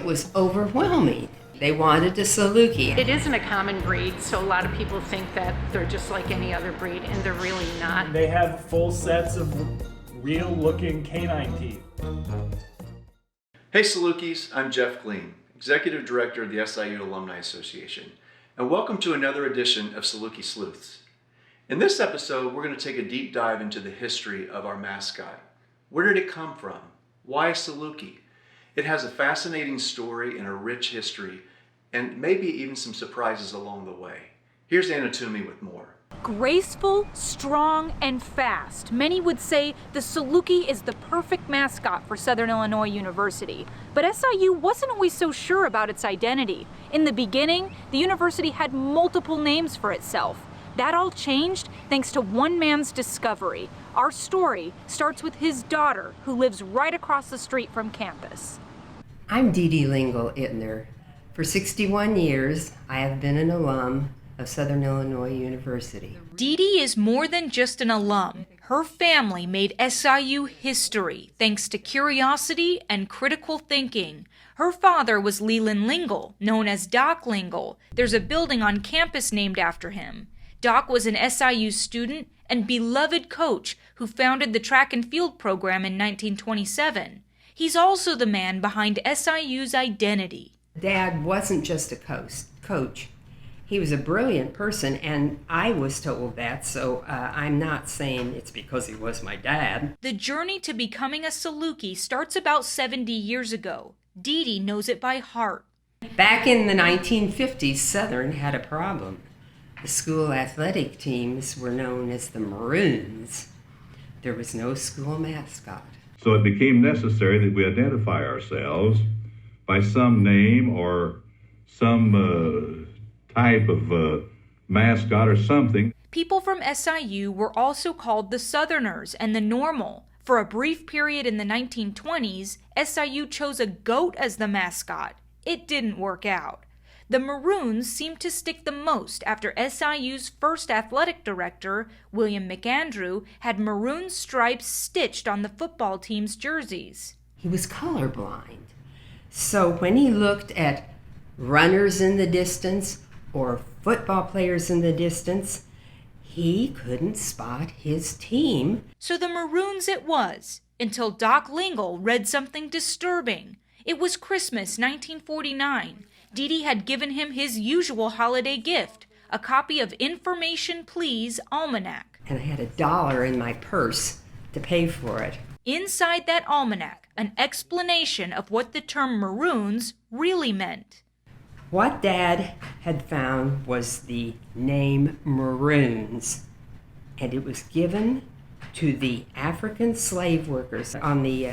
was overwhelming. They wanted a Saluki. It isn't a common breed, so a lot of people think that they're just like any other breed, and they're really not. They have full sets of real-looking canine teeth. Hey Salukis, I'm Jeff Glean, Executive Director of the SIU Alumni Association, and welcome to another edition of Saluki Sleuths. In this episode, we're going to take a deep dive into the history of our mascot. Where did it come from? Why Saluki? It has a fascinating story and a rich history, and maybe even some surprises along the way. Here's Anna Toomey with more. Graceful, strong, and fast. Many would say the Saluki is the perfect mascot for Southern Illinois University. But SIU wasn't always so sure about its identity. In the beginning, the university had multiple names for itself. That all changed thanks to one man's discovery. Our story starts with his daughter, who lives right across the street from campus. I'm Dee Dee Lingle-Ittner. For 61 years, I have been an alum of Southern Illinois University. Dee Dee is more than just an alum. Her family made SIU history thanks to curiosity and critical thinking. Her father was Leland Lingle, known as Doc Lingle. There's a building on campus named after him. Doc was an SIU student and beloved coach who founded the track and field program in 1927. He's also the man behind SIU's identity. Dad wasn't just a coach. He was a brilliant person, and I was told that, so I'm not saying it's because he was my dad. The journey to becoming a Saluki starts about 70 years ago. Dee Dee knows it by heart. Back in the 1950s, Southern had a problem. The school athletic teams were known as the Maroons. There was no school mascot. So it became necessary that we identify ourselves by some name or some type of mascot or something. People from SIU were also called the Southerners and the Normal. For a brief period in the 1920s, SIU chose a goat as the mascot. It didn't work out. The Maroons seemed to stick the most after SIU's first athletic director, William McAndrew, had maroon stripes stitched on the football team's jerseys. He was colorblind. So when he looked at runners in the distance or football players in the distance, he couldn't spot his team. So the Maroons it was, until Doc Lingle read something disturbing. It was Christmas 1949. Dee Dee had given him his usual holiday gift, a copy of Information Please Almanac. And I had $1 in my purse to pay for it. Inside that almanac, an explanation of what the term Maroons really meant. What Dad had found was the name Maroons, and it was given to the African slave workers on the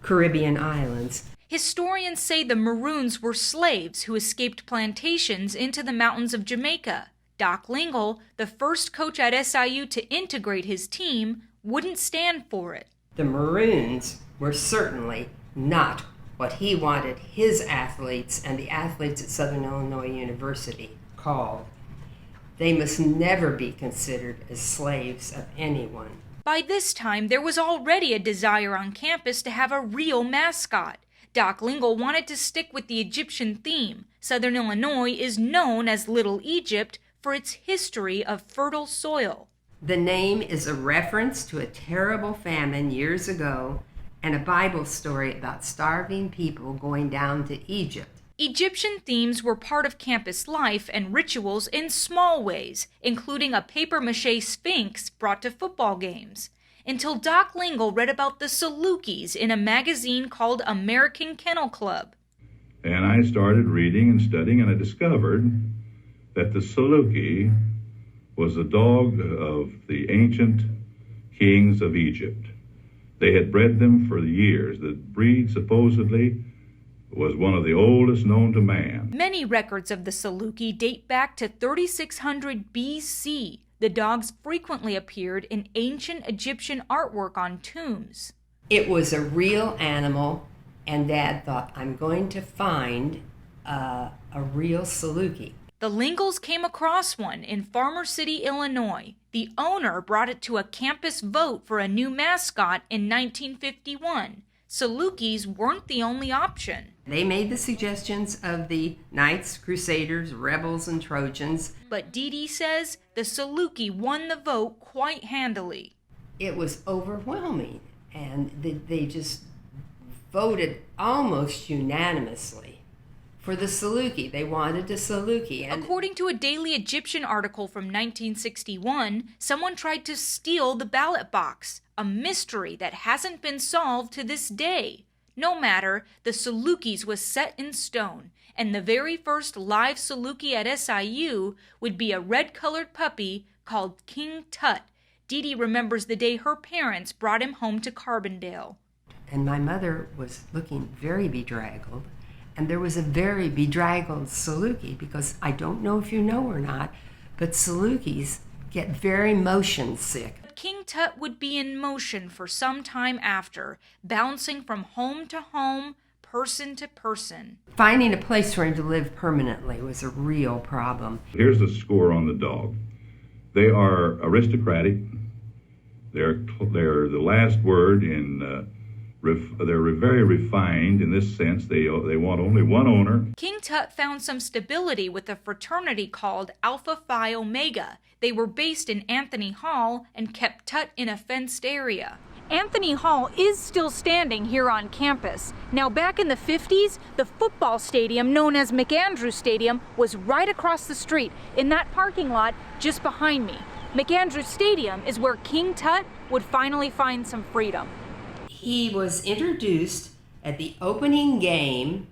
Caribbean islands. Historians say the Maroons were slaves who escaped plantations into the mountains of Jamaica. Doc Lingle, the first coach at SIU to integrate his team, wouldn't stand for it. The Maroons were certainly not what he wanted his athletes and the athletes at Southern Illinois University called. They must never be considered as slaves of anyone. By this time, there was already a desire on campus to have a real mascot. Doc Lingle wanted to stick with the Egyptian theme. Southern Illinois is known as Little Egypt for its history of fertile soil. The name is a reference to a terrible famine years ago and a Bible story about starving people going down to Egypt. Egyptian themes were part of campus life and rituals in small ways, including a papier-mâché sphinx brought to football games. Until Doc Lingle read about the Salukis in a magazine called American Kennel Club. And I started reading and studying, and I discovered that the Saluki was a dog of the ancient kings of Egypt. They had bred them for years. The breed supposedly was one of the oldest known to man. Many records of the Saluki date back to 3600 BC. The dogs frequently appeared in ancient Egyptian artwork on tombs. It was a real animal, and Dad thought, I'm going to find a real Saluki. The Lingles came across one in Farmer City, Illinois. The owner brought it to a campus vote for a new mascot in 1951. Salukis weren't the only option. They made the suggestions of the Knights, Crusaders, Rebels, and Trojans. But Dee Dee says the Saluki won the vote quite handily. It was overwhelming, and they just voted almost unanimously for the Saluki. They wanted a Saluki. And according to a Daily Egyptian article from 1961, someone tried to steal the ballot box, a mystery that hasn't been solved to this day. No matter, the Salukis was set in stone, and the very first live Saluki at SIU would be a red-colored puppy called King Tut. Dee Dee remembers the day her parents brought him home to Carbondale. And my mother was looking very bedraggled, and there was a very bedraggled Saluki, because I don't know if you know or not, but Salukis get very motion sick. King Tut would be in motion for some time after, bouncing from home to home, person to person. Finding a place for him to live permanently was a real problem. Here's the score on the dog. They are aristocratic. They're the last word in. They're very refined in this sense. They want only one owner. King Tut found some stability with a fraternity called Alpha Phi Omega. They were based in Anthony Hall and kept Tut in a fenced area. Anthony Hall is still standing here on campus. Now, back in the 50s, the football stadium known as McAndrew Stadium was right across the street in that parking lot just behind me. McAndrew Stadium is where King Tut would finally find some freedom. He was introduced at the opening game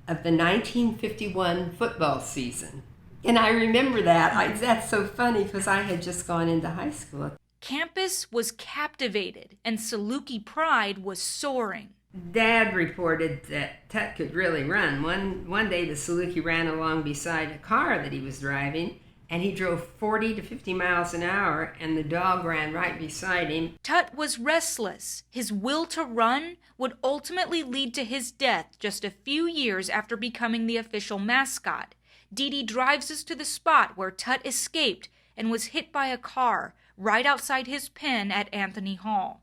of the 1951 football season. And I remember that. That's so funny because I had just gone into high school. Campus was captivated and Saluki pride was soaring. Dad reported that Tut could really run. One day the Saluki ran along beside a car that he was driving, and he drove 40 to 50 miles an hour, and the dog ran right beside him. Tut was restless. His will to run would ultimately lead to his death just a few years after becoming the official mascot. Dee Dee drives us to the spot where Tut escaped and was hit by a car right outside his pen at Anthony Hall.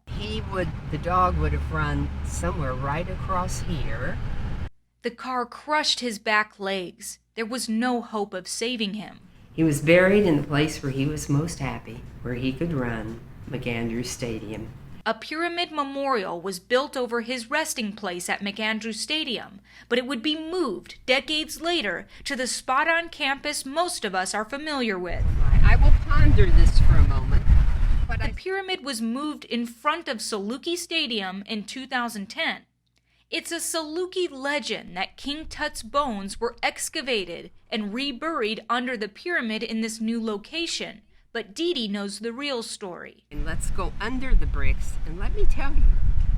The dog would have run somewhere right across here. The car crushed his back legs. There was no hope of saving him. He was buried in the place where he was most happy, where he could run, McAndrew Stadium. A pyramid memorial was built over his resting place at McAndrew Stadium, but it would be moved decades later to the spot on campus most of us are familiar with. I will ponder this for a moment. The pyramid was moved in front of Saluki Stadium in 2010. It's a Saluki legend that King Tut's bones were excavated and reburied under the pyramid in this new location. But Dee Dee knows the real story. And let's go under the bricks, and let me tell you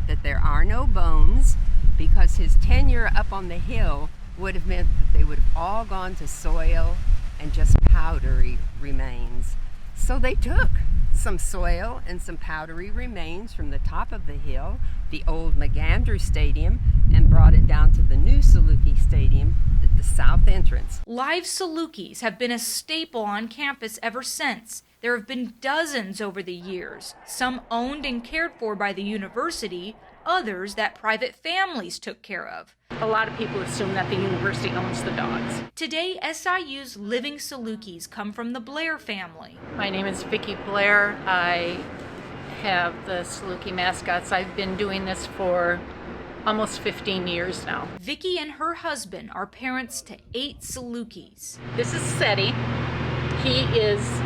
that there are no bones, because his tenure up on the hill would have meant that they would have all gone to soil and just powdery remains. So they took some soil and some powdery remains from the top of the hill, the old McAndrew Stadium, and brought it down to the new Saluki Stadium at the south entrance. Live Salukis have been a staple on campus ever since. There have been dozens over the years, some owned and cared for by the university, others that private families took care of. A lot of people assume that the university owns the dogs. Today, SIU's living Salukis come from the Blair family. My name is Vicki Blair. I have the Saluki Mascots. I've been doing this for almost 15 years now. Vicki and her husband are parents to 8 Salukis. This is Seti. He is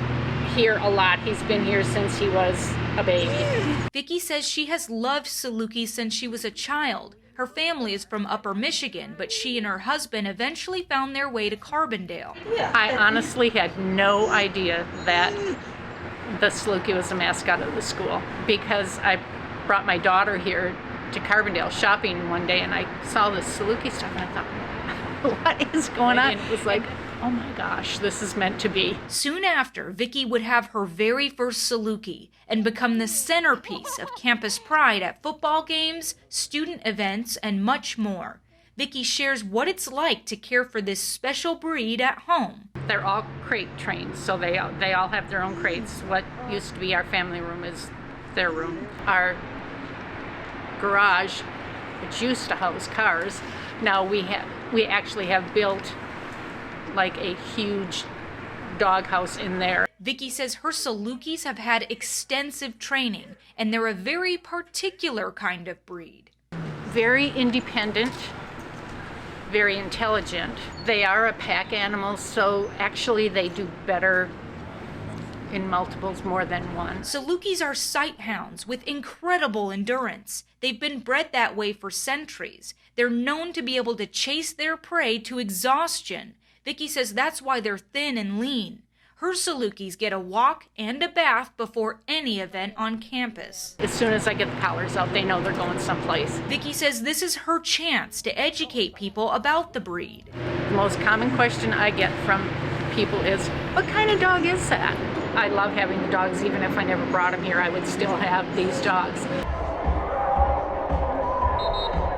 here a lot. He's been here since he was a baby. Vicki says she has loved Saluki since she was a child. Her family is from Upper Michigan, but she and her husband eventually found their way to Carbondale. I honestly had no idea that the Saluki was the mascot of the school, because I brought my daughter here to Carbondale shopping one day, and I saw this Saluki stuff, and I thought, what is going on? It was like, oh my gosh, this is meant to be. Soon after, Vicki would have her very first Saluki and become the centerpiece of campus pride at football games, student events, and much more. Vicki shares what it's like to care for this special breed at home. They're all crate trained, so they all have their own crates. What used to be our family room is their room. Our garage which used to house cars. Now we actually have built like a huge doghouse in there. Vicky says her Salukis have had extensive training, and they're a very particular kind of breed. Very independent, very intelligent. They are a pack animal, so actually they do better in multiples more than one. Salukis are sight hounds with incredible endurance. They've been bred that way for centuries. They're known to be able to chase their prey to exhaustion. Vicky says that's why they're thin and lean. Her Salukis get a walk and a bath before any event on campus. As soon as I get the collars out, they know they're going someplace. Vicky says this is her chance to educate people about the breed. The most common question I get from people is, what kind of dog is that? I love having the dogs. Even if I never brought them here, I would still have these dogs.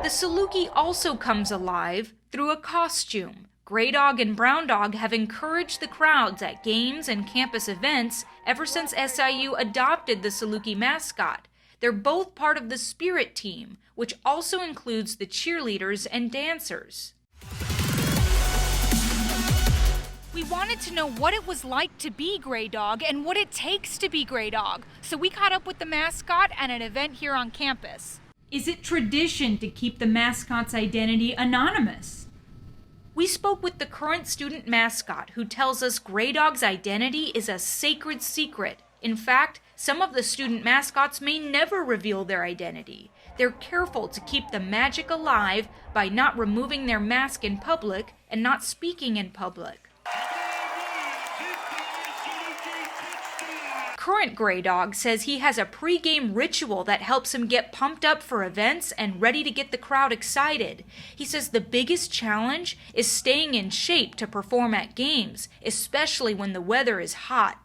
The Saluki also comes alive through a costume. Gray Dog and Brown Dog have encouraged the crowds at games and campus events ever since SIU adopted the Saluki mascot. They're both part of the Spirit Team, which also includes the cheerleaders and dancers. We wanted to know what it was like to be Gray Dog and what it takes to be Gray Dog, so we caught up with the mascot at an event here on campus. Is it tradition to keep the mascot's identity anonymous? We spoke with the current student mascot, who tells us Gray Dog's identity is a sacred secret. In fact, some of the student mascots may never reveal their identity. They're careful to keep the magic alive by not removing their mask in public and not speaking in public. Current Gray Dog says he has a pre-game ritual that helps him get pumped up for events and ready to get the crowd excited. He says the biggest challenge is staying in shape to perform at games, especially when the weather is hot.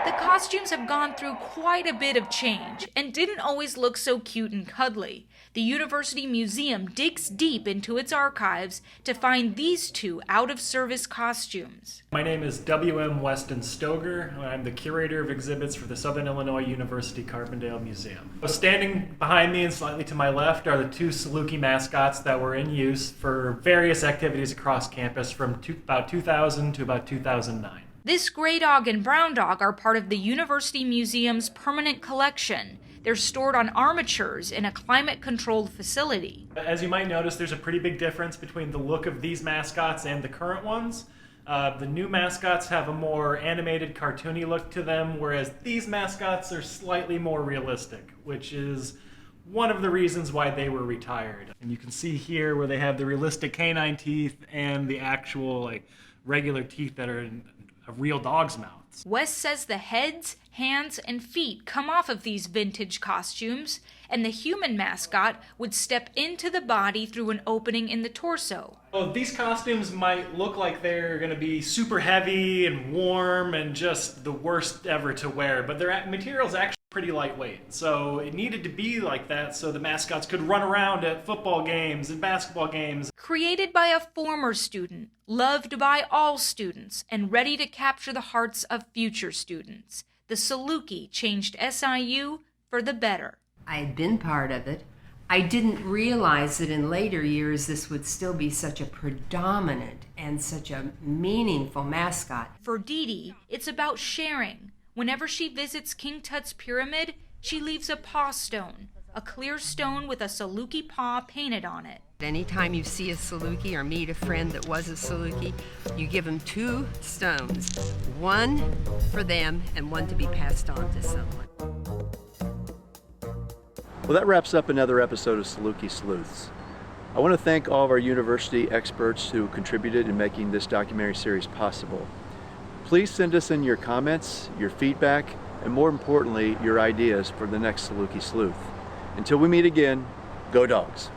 The costumes have gone through quite a bit of change and didn't always look so cute and cuddly. The University Museum digs deep into its archives to find these two out-of-service costumes. My name is W.M. Weston Stoger. I'm the curator of exhibits for the Southern Illinois University Carbondale Museum. Standing behind me and slightly to my left are the two Saluki mascots that were in use for various activities across campus from about 2000 to about 2009. This Gray Dog and Brown Dog are part of the University Museum's permanent collection. They're stored on armatures in a climate-controlled facility. As you might notice, there's a pretty big difference between the look of these mascots and the current ones. The new mascots have a more animated, cartoony look to them, whereas these mascots are slightly more realistic, which is one of the reasons why they were retired. And you can see here where they have the realistic canine teeth and the actual regular teeth that are in a real dog's mouth. Wes says the heads, hands, and feet come off of these vintage costumes, and the human mascot would step into the body through an opening in the torso. Well, these costumes might look like they're going to be super heavy and warm and just the worst ever to wear, but their material's actually pretty lightweight. So it needed to be like that so the mascots could run around at football games and basketball games. Created by a former student, loved by all students, and ready to capture the hearts of future students, the Saluki changed SIU for the better. I had been part of it. I didn't realize that in later years this would still be such a predominant and such a meaningful mascot. For Dee Dee, it's about sharing. Whenever she visits King Tut's pyramid, she leaves a paw stone, a clear stone with a Saluki paw painted on it. Anytime you see a Saluki or meet a friend that was a Saluki, you give them two stones, one for them and one to be passed on to someone. Well, that wraps up another episode of Saluki Sleuths. I want to thank all of our university experts who contributed in making this documentary series possible. Please send us in your comments, your feedback, and more importantly, your ideas for the next Saluki Sleuth. Until we meet again, go dogs.